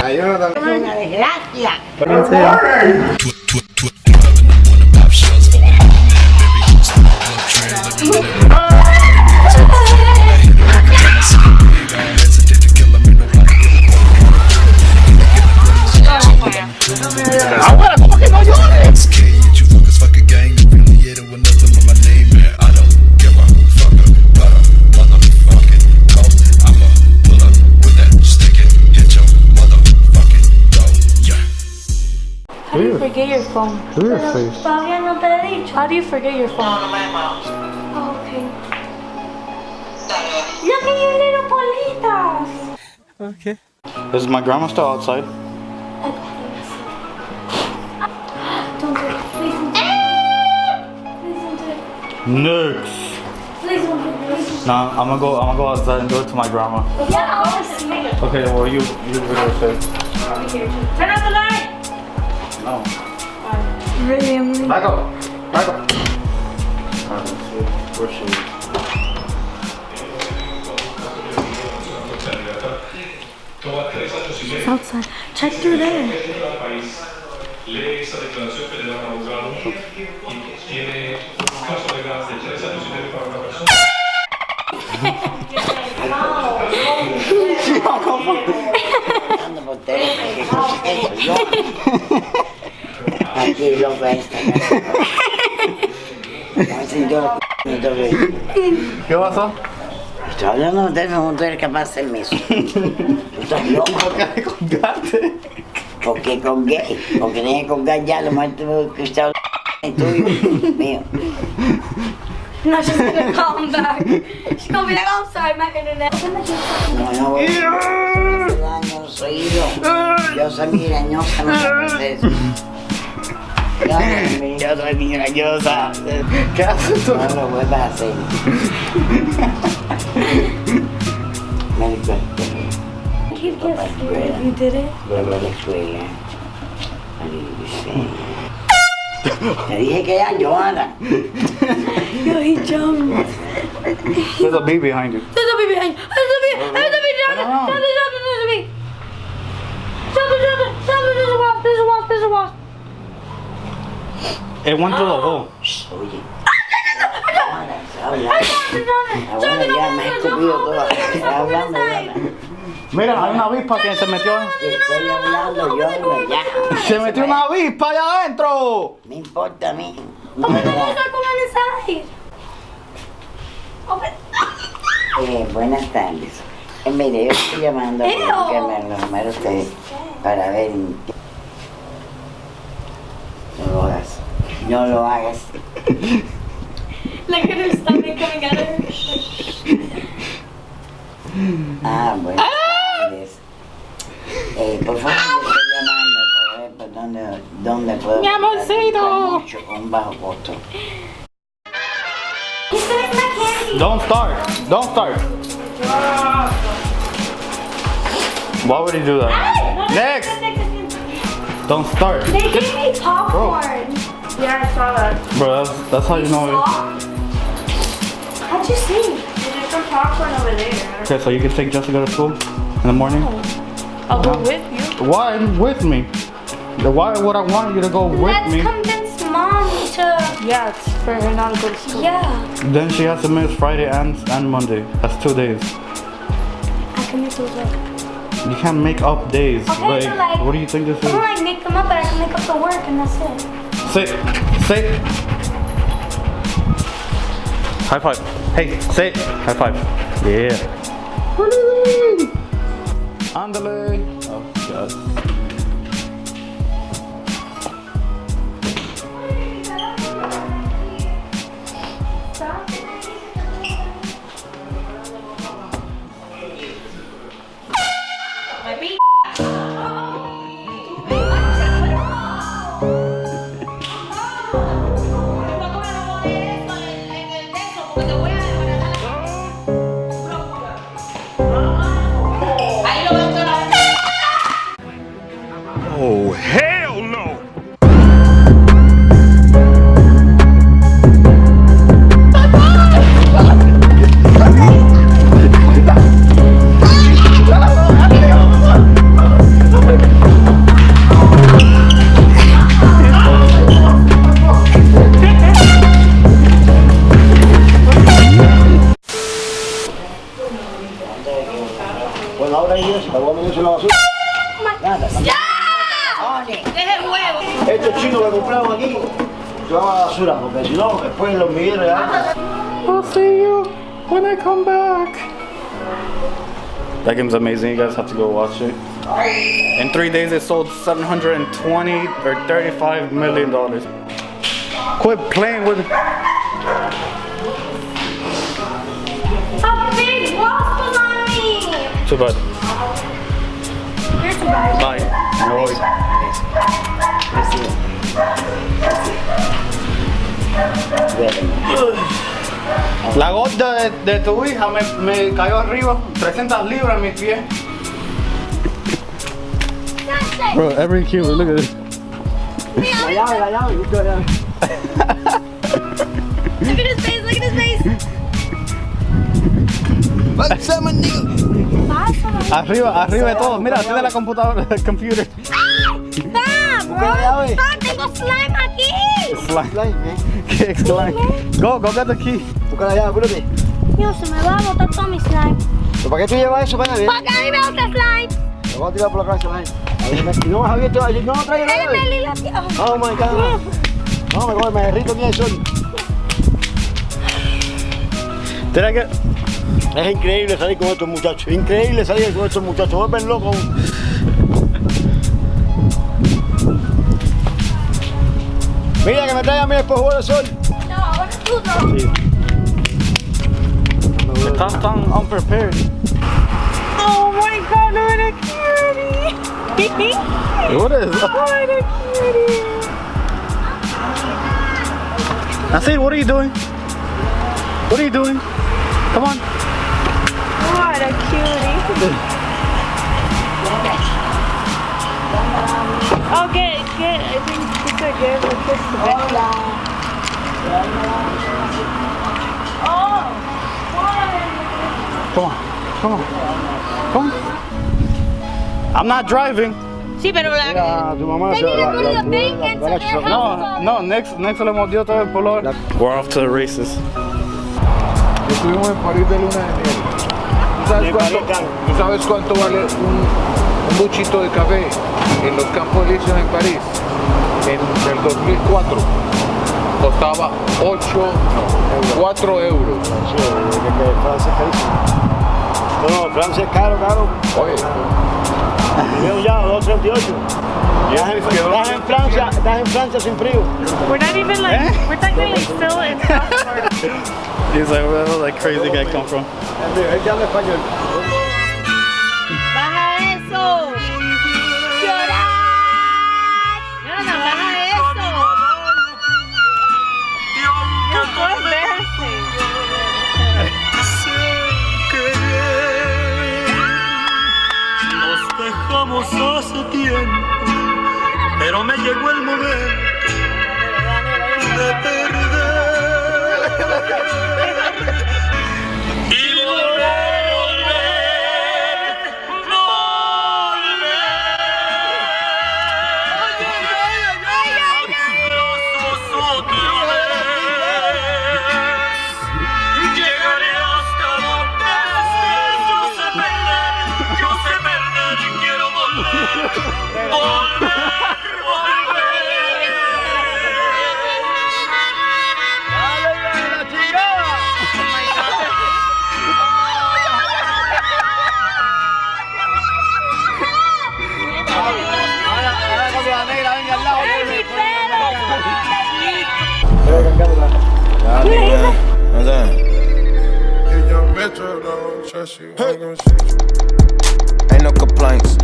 Ayúdame. Es una desgracia. Ahora, ¿cómo que no llores? How do you forget your phone? Do your face. Todavía no te he dicho. How do you forget your phone? Oh, okay. Look at your little bolitas. Okay. Is my grandma still outside? Don't do it. Please don't do it. Please don't do it. Next. Please don't do it. Please don't Nah, I'm gonna go outside and do it to my grandma. do it. Yeah, I'll see you. Okay, well you video say. Turn off the light! No. Really, Emily? Back up. Back up. Alright, let's see. Where she is. It's outside. Check through there. Lee esa declaración que le da un abogado y tiene un caso legal de 3 años y medio para una persona. Ando por teléfono, que contento yo. Aquí loco esta. Como si yo no te veo. ¿Qué pasó? Estoy hablando de teléfono, tú eres capaz de hacerme eso. Tú estás loco. ¿Por qué me colgaste? Porque colgué. Porque tenía que colgar ya, lo más que estaba tuyo, mío. No, she's gonna come back. She's gonna be like, I'm sorry, my internet. No voy a hacer daño a los oídos. Yo soy mirañosa, no sé eso. Yo soy mirañosa. ¿Qué haces tú? No lo vuelvas a hacer. Me recuerdo. Keep guessing if you did it. Vuelvo a la escuela. Te dije que ya Joana. Yo, he jumped. There's a bee behind you. There's a baby behind you. There's a baby. There's a baby. Jump it. Jump it. Jump it. There's a baby. Jump it. Jump it. Jump it. There's a wasp. There's a wasp. There's a wasp. It went through the hole. Oye. Joana, está hablando. Ahora ya me he escupido toda. Está hablando, Joana. Mira, hay una avispa que se metió. Estoy hablando, Joana, ya. Se metió una avispa allá adentro. Me importa a mí. No Open me the da. door. Come on inside. Open. Buenas tardes. Mire, yo estoy llamando Ew. porque me lo número usted para ver. No lo hagas. No lo hagas. Look at her stomach coming out of her. Ah, buenas tardes. Por favor, estoy llamando para ver por dónde puedo Mi amorcito. comprar mucho con bajo costo. He's gonna my candy. Don't start. Don't start. Why would he do that? Next. Don't start. They gave me popcorn. Yeah, I saw that. Bro, that's how you know it. How'd you see? There's some popcorn over there. Okay, so you can take Jessica to school in the morning? I'll go with you. Why with me? Why would I want you to go with Let's me? convince mom to. Yeah, it's for her not to go to school. Yeah. Then she has to miss Friday and Monday. That's 2 days. I can make those up. You can't make up days. Okay, so like, what do you think this I is? don't like make them up, but I can make up the work and that's it. Sit. Sit. High five. Hey, sit. High five. Yeah. Andale. Oh, God. Bueno, ahora y eso, voy a meter eso en la basura. Nada. Deja el huevo. Estos chinos que compraron aquí se van a la basura, porque si no, después los hormigueros ya. I'll see you when I come back. That game's amazing. You guys have to go watch it. In 3 days, it sold $720 or $35 million. Quit playing with it. A big wasp was on me. Too bad. You're too bad. Bye. Me voy. La gorda de tu hija me cayó arriba, 300 libras en mis pies. Bro, every cube, look at this. La llave, busca la llave. Look at his face, look at his face. Arriba de todo, mira, tiene la computadora, el computer. Stop, bro. Stop, tengo slime aquí. Slime. ¿Qué slime? Go get the key. Busca la llave, apúrate. Dios, se me va a botar todo mi slime. ¿Pero para qué tú llevas eso, para nadie? Porque a mí me gusta slime. Lo voy a tirar por la cabeza, Jaime. Si no has abierto, no traigo la llave. Oh my God. No, me derrito ni el sol. Did I get... Es increíble salir con estos muchachos. Increíble salir con estos muchachos. Vuelven locos. Mira que me traigan a mi espejuelo de sol. No, ahora tú no. Estás tan unprepared. Oh my God, what a cutie. What is that? What a cutie. Nasir, what are you doing? What are you doing? Come on. What a cutie. Okay, good. I think it's a good kiss to bed. Oh, Come on. I'm not driving. sí, pero la... Mira, tu mamá se No, next le mordió todo el color. We're off to the races. Estuvimos en París de luna de miel. ¿Tú sabes cuánto vale un buchito de café en los Campos Elíseos en París? En el 2004 costaba 4 euros. Francia es carísimo. No, Francia es caro. Oye, Veo ya, 2.38. Estás en Francia sin frío. We're not even like, we're technically still in South Florida. He's like, where the like crazy guy come from? Él habla español. Baja eso. Llorar. No, baja eso. You're so embarrassing. Nos dejamos hace tiempo, pero me llegó el momento de perder y volver. Abrazos otra vez. Llegaré hasta donde estés. Yo sé perder, quiero volver. Ain't no complaints.